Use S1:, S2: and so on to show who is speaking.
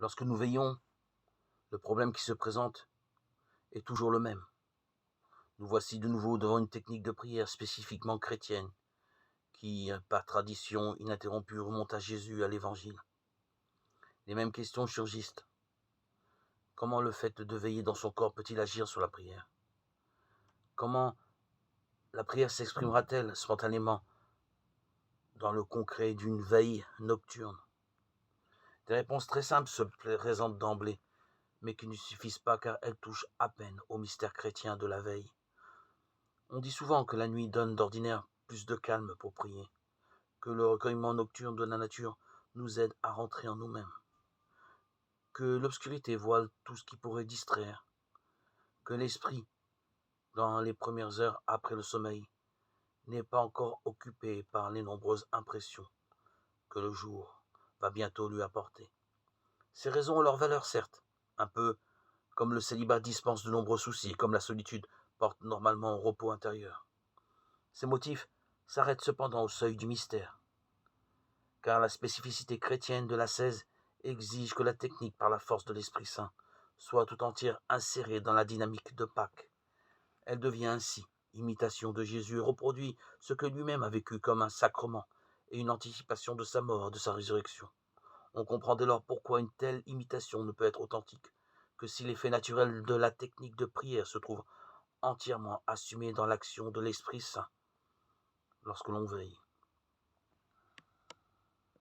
S1: Lorsque nous veillons, le problème qui se présente est toujours le même. Nous voici de nouveau devant une technique de prière spécifiquement chrétienne qui, par tradition ininterrompue, remonte à Jésus, à l'Évangile. Les mêmes questions surgissent. Comment le fait de veiller dans son corps peut-il agir sur la prière? Comment la prière s'exprimera-t-elle spontanément dans le concret d'une veille nocturne? Des réponses très simples se présentent d'emblée, mais qui ne suffisent pas car elles touchent à peine au mystère chrétien de la veille. On dit souvent que la nuit donne d'ordinaire plus de calme pour prier, que le recueillement nocturne de la nature nous aide à rentrer en nous-mêmes, que l'obscurité voile tout ce qui pourrait distraire, que l'esprit, dans les premières heures après le sommeil, n'est pas encore occupé par les nombreuses impressions que le jour va bientôt lui apporter. Ces raisons ont leur valeur, certes, un peu comme le célibat dispense de nombreux soucis, comme la solitude porte normalement au repos intérieur. Ces motifs s'arrêtent cependant au seuil du mystère, car la spécificité chrétienne de l'ascèse exige que la technique, par la force de l'Esprit Saint, soit tout entière insérée dans la dynamique de Pâques. Elle devient ainsi imitation de Jésus et reproduit ce que lui-même a vécu comme un sacrement et une anticipation de sa mort, de sa résurrection. On comprend dès lors pourquoi une telle imitation ne peut être authentique que si l'effet naturel de la technique de prière se trouve entièrement assumé dans l'action de l'Esprit Saint lorsque l'on veille.